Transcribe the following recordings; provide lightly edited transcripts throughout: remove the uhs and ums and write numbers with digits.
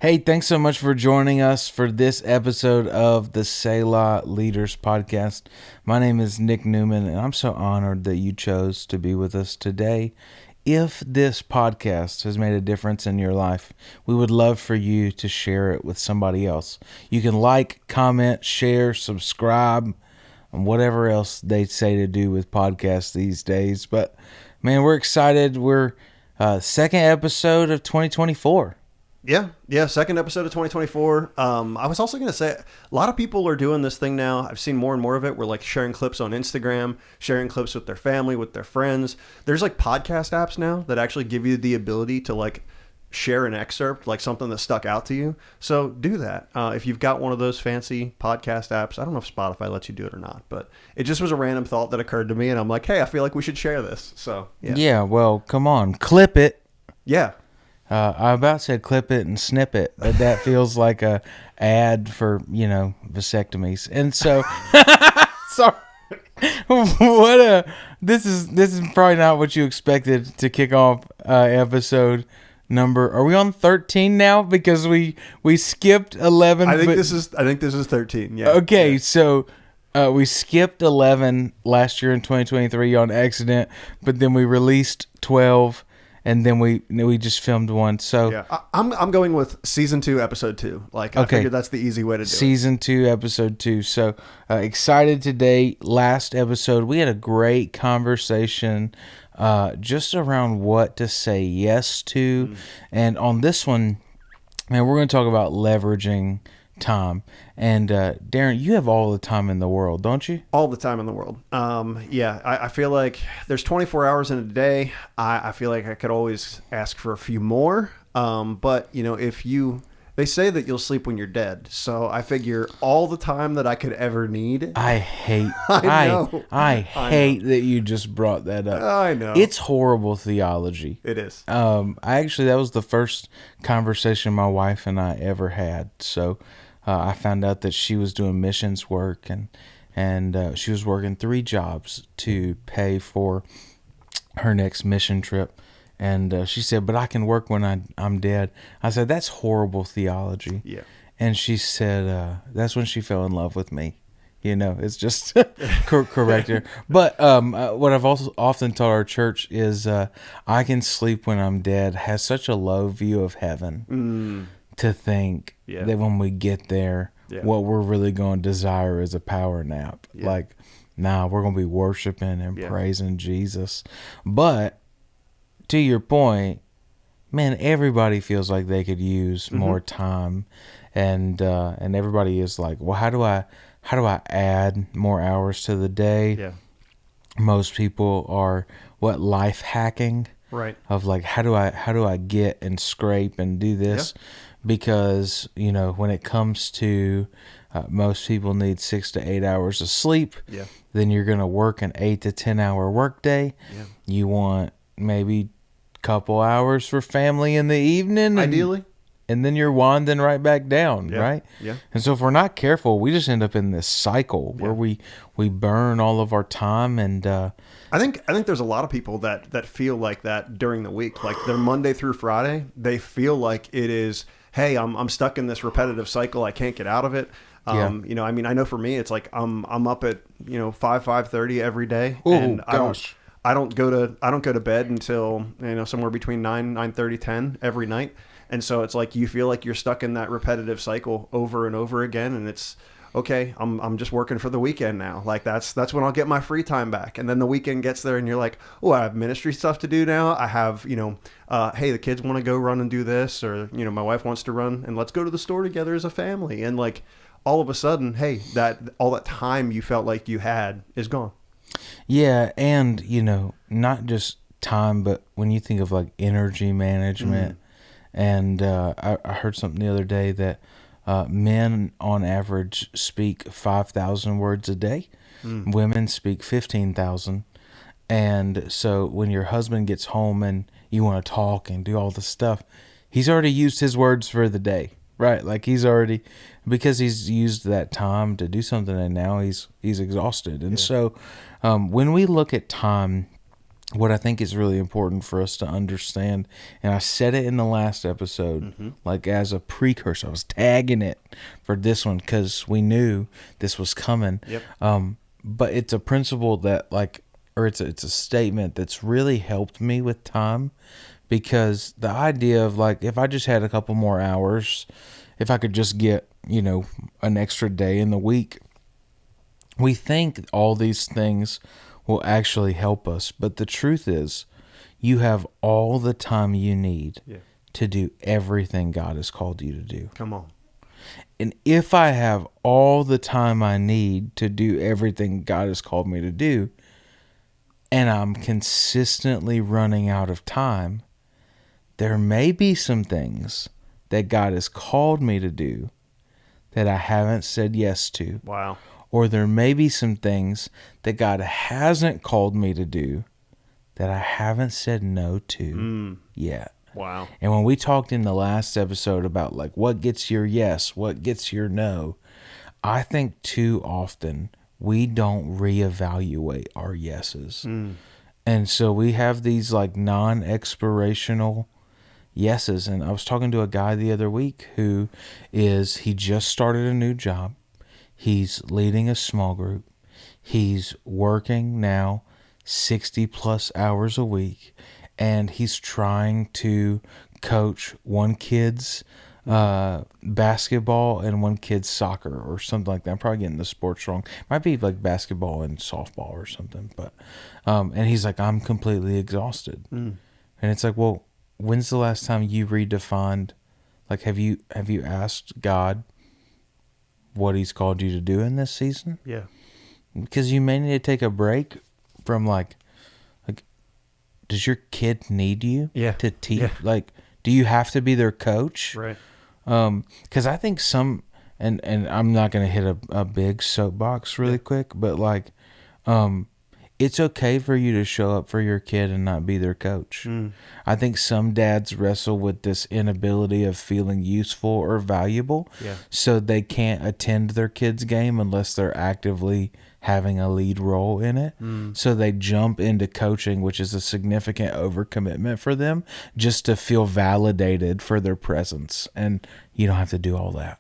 Hey, thanks so much for joining us for this episode of the Selah Leaders Podcast. My name is Nick Newman, and I'm so honored that you chose to be with us today. If this podcast has made a difference in your life, we would love for you to share it with somebody else. You can like, comment, share, subscribe, and whatever else they say to do with podcasts these days. But man, we're excited. We're second episode of 2024. Yeah. Second episode of 2024. I was also going to say, a lot of people are doing this thing now. I've seen more and more of it. We're like sharing clips on Instagram, sharing clips with their family, with their friends. There's like podcast apps now that actually give you the ability to like share an excerpt, like something that stuck out to you. So do that. If you've got one of those fancy podcast apps, I don't know if Spotify lets you do it or not, but it just was a random thought that occurred to me. And I'm like, hey, I feel like we should share this. So Yeah, well, come on, clip it. Yeah. I about said clip it and snip it, but that feels like a ad for, vasectomies. And so, sorry, this is probably not what you expected to kick off episode number. Are we on 13 now? Because we skipped 11. I think this is 13. Yeah. Okay, yeah. So we skipped 11 last year in 2023 on accident, but then we released 12. And then we just filmed one. So yeah, I'm going with season 2, episode 2. Like, I figured that's the easy way to do it. Season 2, episode 2. So excited today. Last episode, we had a great conversation just around what to say yes to. And on this one, man, we're going to talk about leveraging time. And Darren, you have all the time in the world, don't you? All the time in the world. I feel like there's 24 hours in a day. I feel like I could always ask for a few more. But they say that you'll sleep when you're dead. So I figure all the time that I could ever need. I hate that you just brought that up. I know. It's horrible theology. It is. That was the first conversation my wife and I ever had. So I found out that she was doing missions work and she was working 3 jobs to pay for her next mission trip. And she said, but I can work when I'm dead. I said, that's horrible theology. Yeah. And she said, that's when she fell in love with me. It's just correct her. But what I've also often taught our church is I can sleep when I'm dead has such a low view of heaven. To think that when we get there, what we're really going to desire is a power nap. Yeah. Like, we're going to be worshiping and praising Jesus. But to your point, man, everybody feels like they could use more time, and everybody is like, well, how do I add more hours to the day? Yeah. Most people are life hacking, right? Of like, how do I get and scrape and do this? Yeah. Because, when it comes to most people need 6 to 8 hours of sleep. Yeah. Then you're going to work an 8 to 10 hour workday. Yeah. You want maybe a couple hours for family in the evening. Ideally. And then you're winding right back down, right? Yeah. And so if we're not careful, we just end up in this cycle where we burn all of our time. And I think there's a lot of people that feel like that during the week. Like their Monday through Friday, they feel like it is, hey, I'm stuck in this repetitive cycle. I can't get out of it. I know for me, it's like I'm up at 5:30 every day, and gosh. I don't go to bed until somewhere between 9:30, 10 every night. And so it's like you feel like you're stuck in that repetitive cycle over and over again, and it's okay. I'm just working for the weekend now. Like that's when I'll get my free time back. And then the weekend gets there, and you're like, oh, I have ministry stuff to do now. I have hey, the kids want to go run and do this, or my wife wants to run, and let's go to the store together as a family. And like all of a sudden, hey, all that time you felt like you had is gone. Yeah, and not just time, but when you think of like energy management. And I heard something the other day that men on average speak 5,000 words a day. Women speak 15,000. And so when your husband gets home and you want to talk and do all this stuff, he's already used his words for the day, right? Like because he's used that time to do something, and now he's exhausted. And so when we look at time, what I think is really important for us to understand, and I said it in the last episode, like as a precursor, I was tagging it for this one because we knew this was coming. Yep. But it's a principle that it's a statement that's really helped me with time, because the idea of if I just had a couple more hours, if I could just get, an extra day in the week, we think all these things will actually help us. But the truth is, you have all the time you need to do everything God has called you to do. Come on. And if I have all the time I need to do everything God has called me to do, and I'm consistently running out of time, there may be some things that God has called me to do that I haven't said yes to. Wow. Or there may be some things that God hasn't called me to do that I haven't said no to yet. Wow. And when we talked in the last episode about what gets your yes, what gets your no, I think too often we don't reevaluate our yeses. And so we have these non-expirational yeses. And I was talking to a guy the other week he just started a new job. He's leading a small group. He's working now 60 plus hours a week, and he's trying to coach one kid's basketball and one kid's soccer or something like that. I'm probably getting the sports wrong. Might be basketball and softball or something. But and he's like, I'm completely exhausted. And it's like, well, when's the last time you redefined? Have you asked God what he's called you to do in this season? Yeah. Because you may need to take a break from does your kid need you to teach? Yeah. Do you have to be their coach? Right. Because I think and I'm not going to hit a big soapbox really quick, but it's okay for you to show up for your kid and not be their coach. I think some dads wrestle with this inability of feeling useful or valuable, so they can't attend their kid's game unless they're actively having a lead role in it. So they jump into coaching, which is a significant overcommitment for them, just to feel validated for their presence. And you don't have to do all that.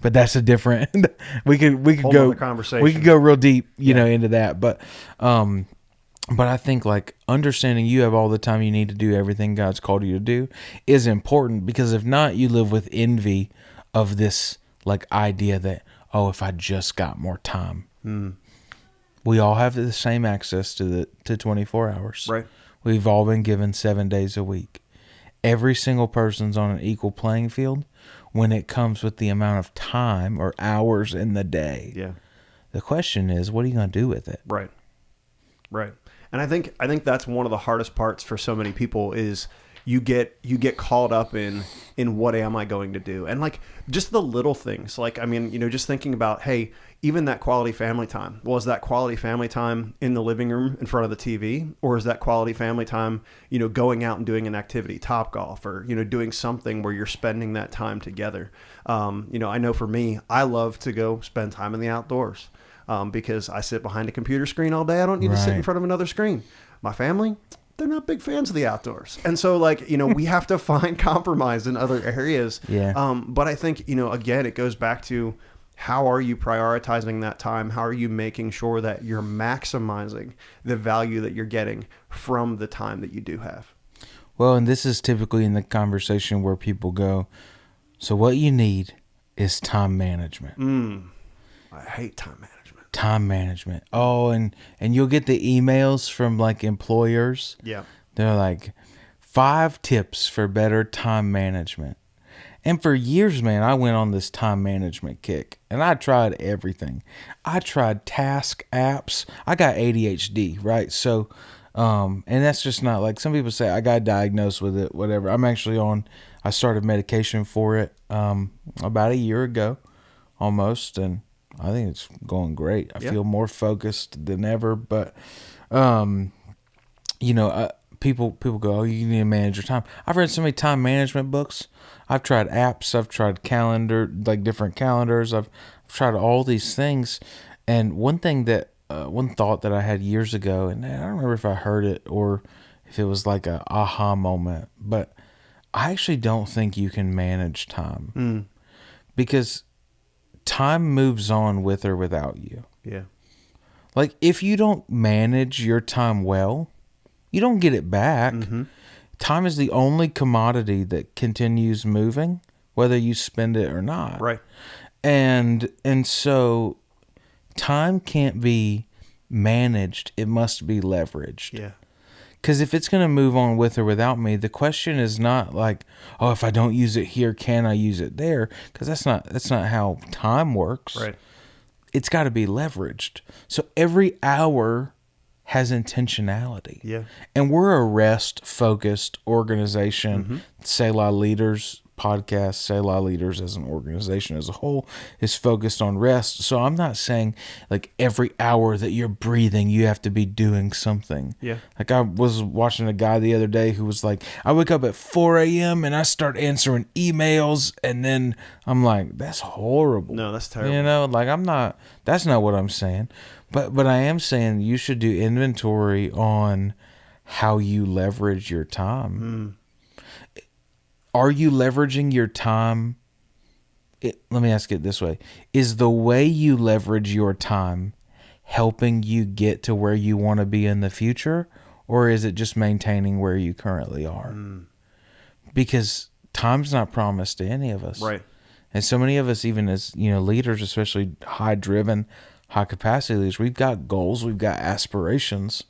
But that's a different. we could Whole go nother conversation. We could go real deep, into that. But I think understanding you have all the time you need to do everything God's called you to do is important, because if not, you live with envy of this idea that, if I just got more time. We all have the same access to 24 hours. Right. We've all been given 7 days a week. Every single person's on an equal playing field when it comes with the amount of time or hours in the day. Yeah. The question is, what are you going to do with it? Right. Right. And I think that's one of the hardest parts for so many people is you get caught up in what am I going to do? And just the little things, just thinking about, hey, even that quality family time. Well, is that quality family time in the living room in front of the TV? Or is that quality family time, going out and doing an activity, Topgolf, or, doing something where you're spending that time together? I know for me, I love to go spend time in the outdoors because I sit behind a computer screen all day. I don't need to sit in front of another screen. My family, they're not big fans of the outdoors. And so we have to find compromise in other areas. Yeah. But I think, again, it goes back to, how are you prioritizing that time? How are you making sure that you're maximizing the value that you're getting from the time that you do have? Well, and this is typically in the conversation where people go, so what you need is time management. I hate time management. Time management. Oh, and you'll get the emails from employers. Yeah. They're like, 5 tips for better time management. And for years, man, I went on this time management kick, and I tried everything. I tried task apps. I got ADHD, right? So, and that's just not some people say I got diagnosed with it, whatever. I started medication for it about a year ago, almost, and I think it's going great. I feel more focused than ever, but, people go, oh, you need to manage your time. I've read so many time management books. I've tried apps. I've tried different calendars. I've tried all these things. And one thing that one thought that I had years ago, and I don't remember if I heard it or if it was like a aha moment, but I actually don't think you can manage time because time moves on with or without you. Yeah. Like if you don't manage your time well, you don't get it back. Time is the only commodity that continues moving, whether you spend it or not. Right. And so time can't be managed. It must be leveraged. Yeah. Because if it's going to move on with or without me, the question is not like, oh, if I don't use it here, can I use it there? Because that's not how time works. Right. It's got to be leveraged. So every hour has intentionality. Yeah. And we're a rest-focused organization. Selah Leaders podcast, Selah Leaders as an organization as a whole is focused on rest. So I'm not saying like every hour that you're breathing, you have to be doing something. Yeah. Like I was watching a guy the other day who was like, I wake up at 4 a.m. and I start answering emails, and then I'm like, that's horrible. No, that's terrible. You know, like that's not what I'm saying. But I am saying you should do inventory on how you leverage your time. Are you leveraging your time? Let me ask it this way. Is the way you leverage your time helping you get to where you want to be in the future? Or is it just maintaining where you currently are? Because time's not promised to any of us. Right. And so many of us, even as leaders, especially high-driven, high-capacity leaders, we've got goals, we've got aspirations.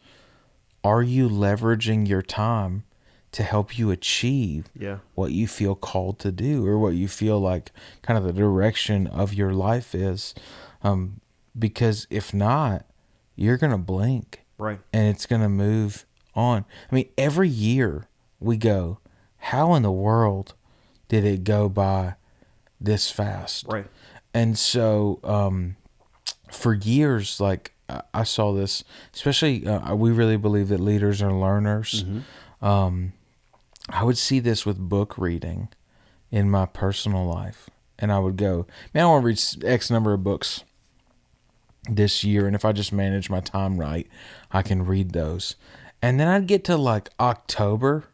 Are you leveraging your time to help you achieve what you feel called to do, or what you feel like kind of the direction of your life is? Because if not, you're going to blink. Right. And it's going to move on. I mean, every year we go, how in the world did it go by this fast? Right. And so for years, like I saw this, especially we really believe that leaders are learners. I would see this with book reading in my personal life. And I would go, man, I want to read X number of books this year. And if I just manage my time right, I can read those. And then I'd get to like October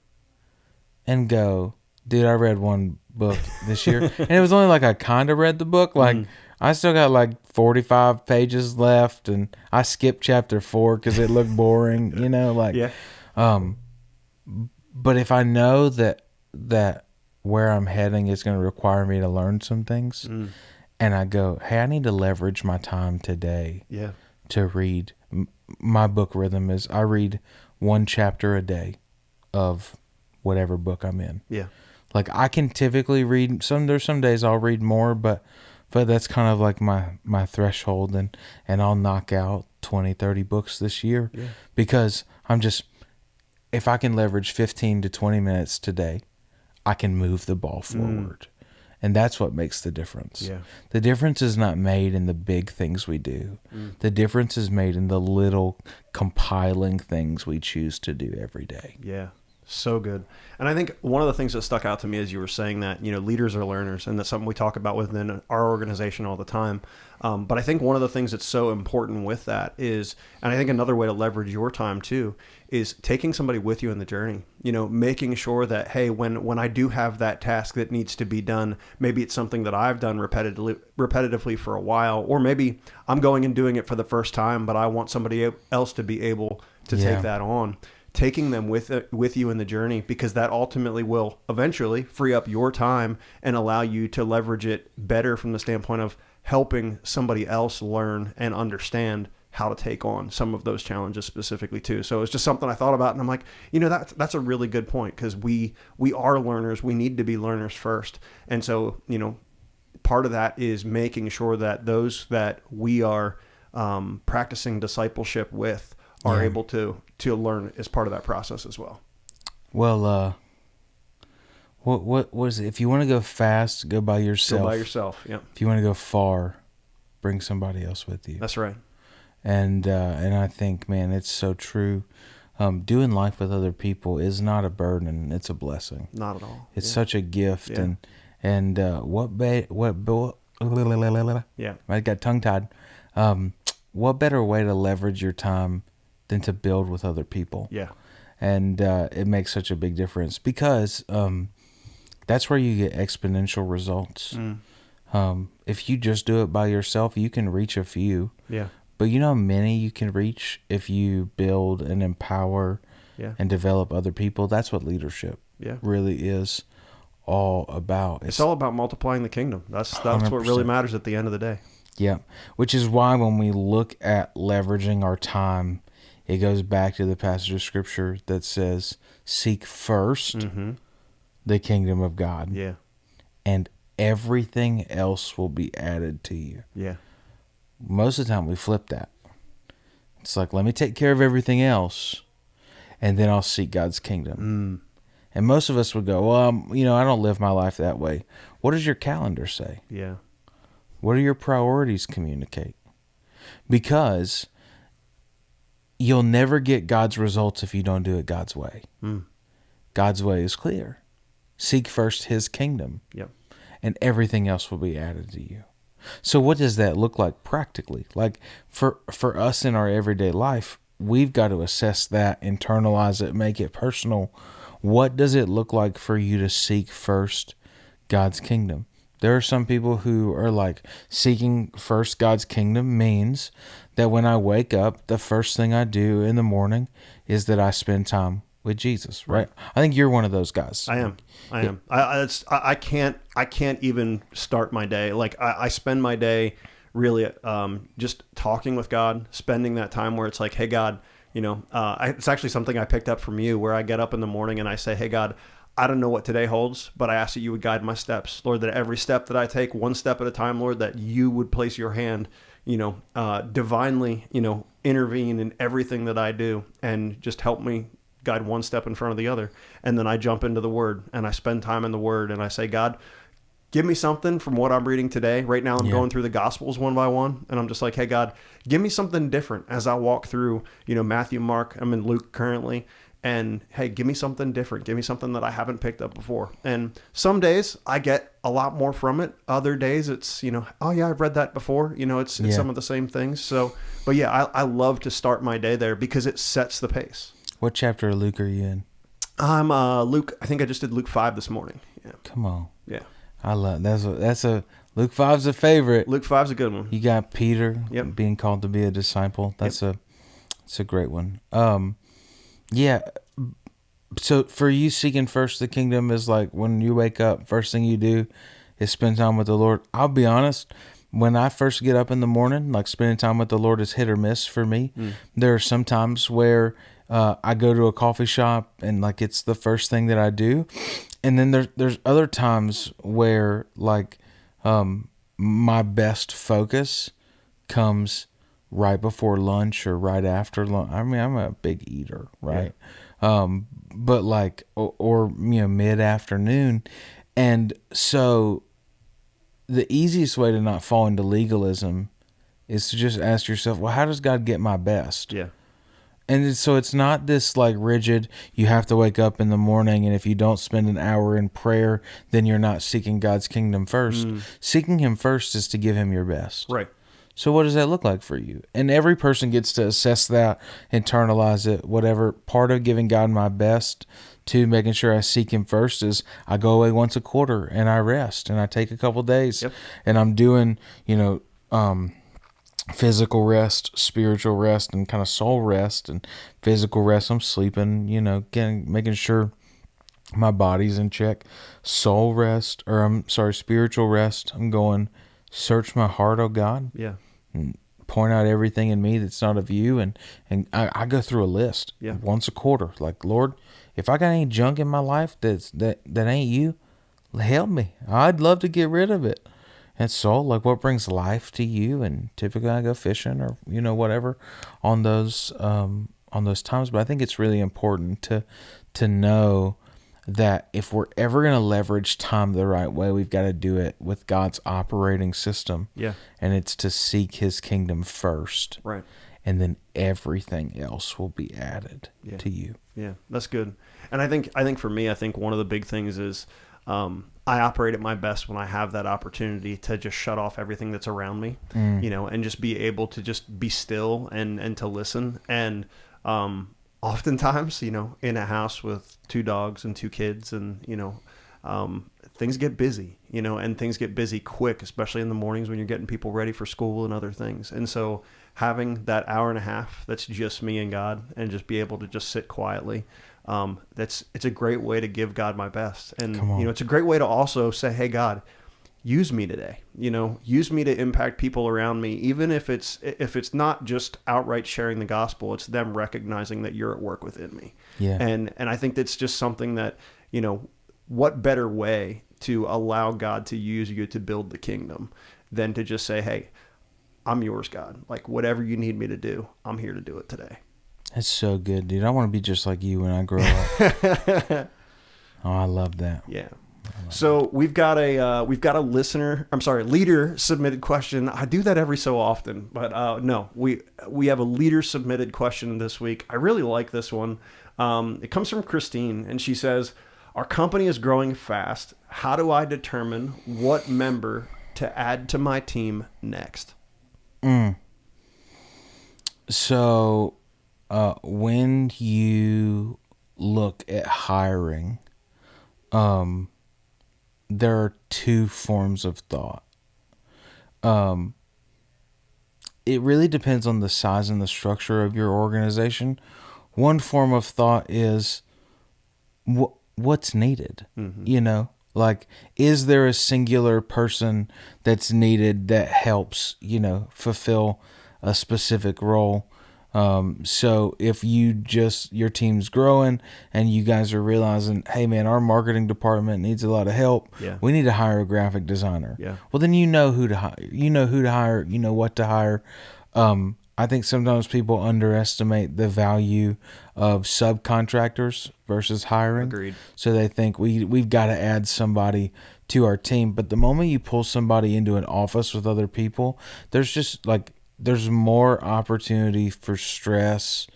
and go, dude, I read one book this year. And it was only like I kind of read the book. Like I still got like 45 pages left, and I skipped chapter 4 because it looked boring, But if I know that where I'm heading is going to require me to learn some things, and I go, hey, I need to leverage my time today to read. My book rhythm is I read one chapter a day of whatever book I'm in. Yeah. Like I can typically read there's some days I'll read more, but that's kind of like my threshold, and I'll knock out 20, 30 books this year because if I can leverage 15 to 20 minutes today, I can move the ball forward. And that's what makes the difference. Yeah. The difference is not made in the big things we do. The difference is made in the little compiling things we choose to do every day. Yeah. So good. And I think one of the things that stuck out to me as you were saying that, leaders are learners, and that's something we talk about within our organization all the time. But I think one of the things that's so important with that is, and I think another way to leverage your time too, is taking somebody with you in the journey, making sure that, hey, when I do have that task that needs to be done, maybe it's something that I've done repetitively for a while, or maybe I'm going and doing it for the first time, but I want somebody else to be able to take that on. Taking them with you in the journey, because that ultimately will eventually free up your time and allow you to leverage it better from the standpoint of helping somebody else learn and understand how to take on some of those challenges specifically too. So it's just something I thought about, and I'm like, that's a really good point, because we are learners. We need to be learners first. And so, part of that is making sure that those that we are practicing discipleship with are able to learn as part of that process as well. Well, what was it? If you want to go fast, go by yourself. Go by yourself, yeah. If you want to go far, bring somebody else with you. That's right. And I think, man, it's so true. Doing life with other people is not a burden; it's a blessing. Not at all. It's such a gift, and I got tongue tied. what better way to leverage your time than to build with other people? Yeah. And it makes such a big difference because that's where you get exponential results. If you just do it by yourself, you can reach a few. Yeah. But you know how many you can reach if you build and empower and develop other people? That's what leadership really is all about. It's all about multiplying the kingdom. That's what really matters at the end of the day. Yeah. Which is why when we look at leveraging our time, it goes back to the passage of scripture that says, seek first the kingdom of God. Yeah. And everything else will be added to you. Yeah. Most of the time we flip that. It's like, let me take care of everything else, and then I'll seek God's kingdom. And most of us would go, well, I don't live my life that way. What does your calendar say? Yeah. What do your priorities communicate? Because you'll never get God's results if you don't do it God's way. God's way is clear. Seek first his kingdom. Yep. And everything else will be added to you. So what does that look like practically? Like for us in our everyday life, we've got to assess that, internalize it, make it personal. What does it look like for you to seek first God's kingdom? There are some people who are like, seeking first God's kingdom means that when I wake up, the first thing I do in the morning is that I spend time with Jesus, right? I think you're one of those guys. I am. I can't even start my day. Like I spend my day really just talking with God, spending that time where it's like, hey God, it's actually something I picked up from you, where I get up in the morning and I say, hey God, I don't know what today holds, but I ask that you would guide my steps, Lord, that every step that I take, one step at a time, Lord, that you would place your hand, divinely, intervene in everything that I do, and just help me guide one step in front of the other. And then I jump into the Word and I spend time in the Word and I say, God, give me something from what I'm reading today. Right now I'm going through the Gospels one by one, and I'm just like, hey God, give me something different as I walk through, Matthew, Mark, I'm in Luke currently. And hey, give me something different. Give me something that I haven't picked up before. And some days I get a lot more from it. Other days it's, oh yeah, I've read that before. It's some of the same things. So, but yeah, I love to start my day there because it sets the pace. What chapter of Luke are you in? I'm Luke. I think I just did Luke 5 this morning. Yeah. Come on. Yeah. I love that's a Luke 5's a favorite. Luke 5's a good one. You got Peter being called to be a disciple. It's a great one. Yeah. So for you, seeking first the kingdom is like when you wake up, first thing you do is spend time with the Lord. I'll be honest, when I first get up in the morning, like spending time with the Lord is hit or miss for me. There are some times where I go to a coffee shop and like it's the first thing that I do. And then there's other times where like my best focus comes right before lunch or right after lunch. I mean, I'm a big eater, right? But like, or mid-afternoon. And so the easiest way to not fall into legalism is to just ask yourself, well, how does God get my best? Yeah. And so it's not this like rigid, you have to wake up in the morning, and if you don't spend an hour in prayer, then you're not seeking God's kingdom first. Seeking him first is to give him your best. Right. So what does that look like for you? And every person gets to assess that, internalize it, whatever. Part of giving God my best to making sure I seek him first is I go away once a quarter and I rest and I take a couple days and I'm doing, physical rest, spiritual rest, and kind of soul rest. And physical rest, I'm sleeping, making sure my body's in check. Spiritual rest, I'm going, search my heart, oh God. Yeah. And point out everything in me that's not of you. And I go through a list once a quarter. Like, Lord, if I got any junk in my life that ain't you, help me. I'd love to get rid of it. And so, like, what brings life to you? And typically I go fishing or, whatever on those times. But I think it's really important to know that if we're ever going to leverage time the right way, we've got to do it with God's operating system. Yeah. And it's to seek his kingdom first. Right. And then everything else will be added to you. Yeah, that's good. And I think for me, one of the big things is I operate at my best when I have that opportunity to just shut off everything that's around me, and just be able to just be still and to listen. And oftentimes, in a house with 2 dogs and 2 kids, and things get busy, and things get busy quick, especially in the mornings when you're getting people ready for school and other things. And so having that hour and a half that's just me and God, and just be able to just sit quietly, it's a great way to give God my best. And it's a great way to also say, hey, God, use me today. Use me to impact people around me, even if it's not just outright sharing the gospel. It's them recognizing that you're at work within me. Yeah. And I think that's just something that, what better way to allow God to use you to build the kingdom than to just say, hey, I'm yours, God. Like, whatever you need me to do, I'm here to do it today. That's so good, dude. I want to be just like you when I grow up. Oh, I love that. Yeah. So we've got a leader submitted question. I do that every so often, but no, we have a leader submitted question this week. I really like this one. It comes from Christine, and she says, our company is growing fast. How do I determine what member to add to my team next? So, when you look at hiring, there are 2 forms of thought. It really depends on the size and the structure of your organization. One form of thought is what's needed. Like, is there a singular person that's needed that helps, fulfill a specific role? So if your team's growing and you guys are realizing, hey man, our marketing department needs a lot of help. Yeah. We need to hire a graphic designer. Yeah. Well, then you know who to hire. You know who to hire. You know what to hire. I think sometimes people underestimate the value of subcontractors versus hiring. Agreed. So they think we've got to add somebody to our team. But the moment you pull somebody into an office with other people, there's more opportunity for stress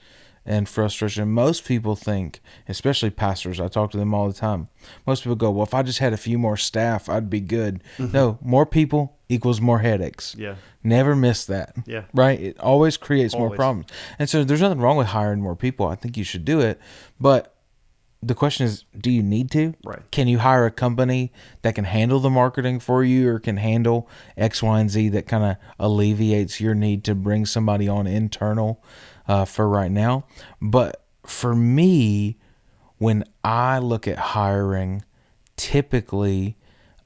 and frustration. Most people think, especially pastors, I talk to them all the time. Most people go, well, if I just had a few more staff, I'd be good. No, more people equals more headaches. Yeah. Never miss that. Yeah. Right? It always creates more problems. And so there's nothing wrong with hiring more people. I think you should do it. But the question is, do you need to? Right. Can you hire a company that can handle the marketing for you, or can handle X, Y, and Z that kind of alleviates your need to bring somebody on internal for right now? But for me, when I look at hiring, typically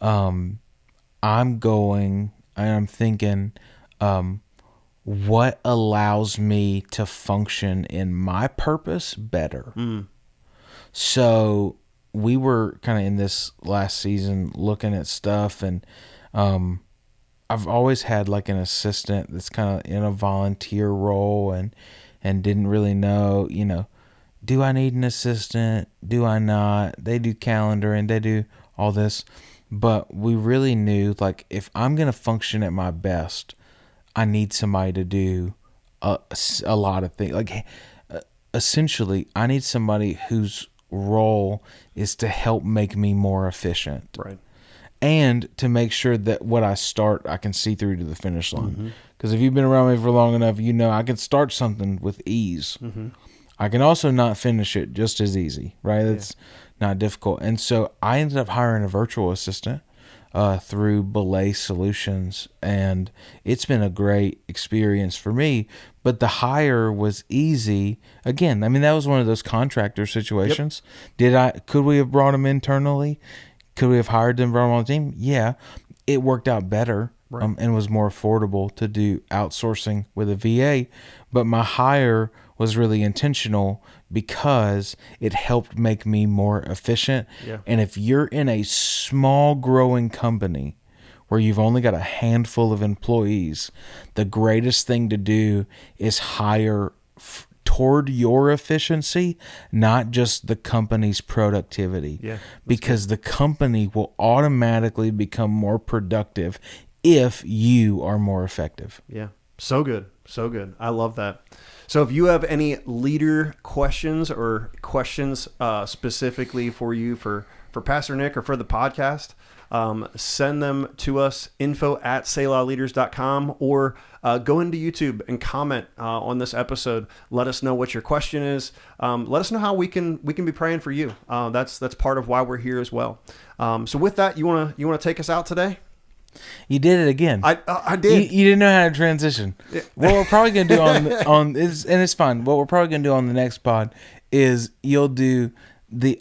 I'm thinking, what allows me to function in my purpose better? So we were kind of in this last season looking at stuff, and I've always had like an assistant that's kind of in a volunteer role and didn't really know, do I need an assistant? Do I not? They do calendar and they do all this. But we really knew, like, if I'm going to function at my best, I need somebody to do a lot of things. Like, essentially, I need somebody whose role is to help make me more efficient. Right. And to make sure that what I start, I can see through to the finish line. Because if you've been around me for long enough, I can start something with ease. I can also not finish it just as easy, right? It's not difficult. And so I ended up hiring a virtual assistant through Belay Solutions, and it's been a great experience for me. But the hire was easy. Again, that was one of those contractor situations. Could we have brought them internally? Could we have hired them, brought them on the team? Yeah, it worked out better. Right. And was more affordable to do outsourcing with a VA. But my hire was really intentional because it helped make me more efficient. Yeah. And if you're in a small growing company where you've only got a handful of employees, the greatest thing to do is hire toward your efficiency, not just the company's productivity. Yeah, because the company will automatically become more productive if you are more effective. Yeah. So good. So good. I love that. So if you have any leader questions or questions specifically for you for for Pastor Nick or for the podcast, send them to us, info@selahleaders.com, or go into YouTube and comment on this episode. Let us know what your question is. Let us know how we can be praying for you. That's part of why we're here as well. So with that, you wanna take us out today? You did it again. I did. You didn't know how to transition. What we're probably gonna do and it's fine. What we're probably gonna do on the next pod is you'll do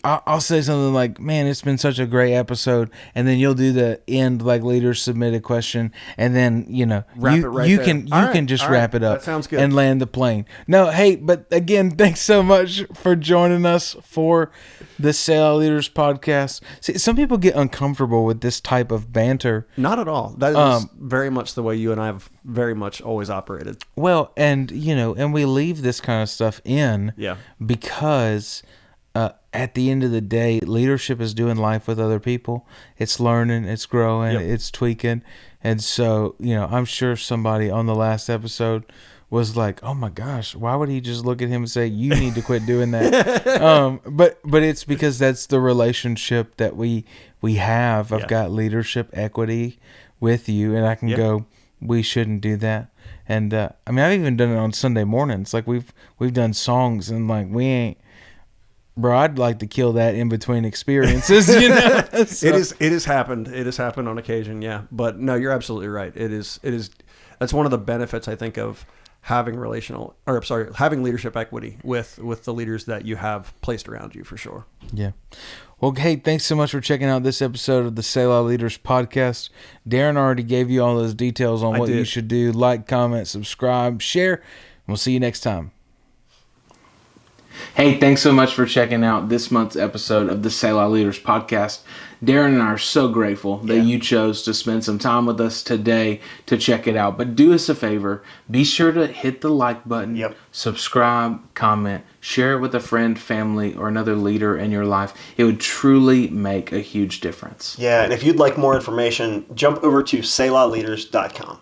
I'll say something like, man, it's been such a great episode, and then you'll do the end, like, leader submit a question, and then Wrap it right there. can just wrap it up. That sounds good. And land the plane. No, hey, but again, thanks so much for joining us for the Selah Leaders podcast. See, some people get uncomfortable with this type of banter. Not at all. That is very much the way you and I have very much always operated. Well, and and we leave this kind of stuff in because at the end of the day, leadership is doing life with other people. It's learning, it's growing, it's tweaking. And so, I'm sure somebody on the last episode was like, oh my gosh, why would he just look at him and say, you need to quit doing that? But it's because that's the relationship that we have. I've got leadership equity with you, and I can go, we shouldn't do that. And I've even done it on Sunday mornings. Like we've done songs, and like we ain't. Bro, I'd like to kill that in between experiences. So. It has happened. It has happened on occasion, yeah. But no, you're absolutely right. It is. That's one of the benefits, I think, of having having leadership equity with the leaders that you have placed around you, for sure. Yeah. Well, hey, thanks so much for checking out this episode of the Selah Leaders podcast. Darren already gave you all those details on what you should do. Like, comment, subscribe, share. And we'll see you next time. Hey, thanks so much for checking out this month's episode of the Selah Leaders podcast. Darren and I are so grateful that you chose to spend some time with us today to check it out. But do us a favor, be sure to hit the like button, subscribe, comment, share it with a friend, family, or another leader in your life. It would truly make a huge difference. Yeah, and if you'd like more information, jump over to selahleaders.com.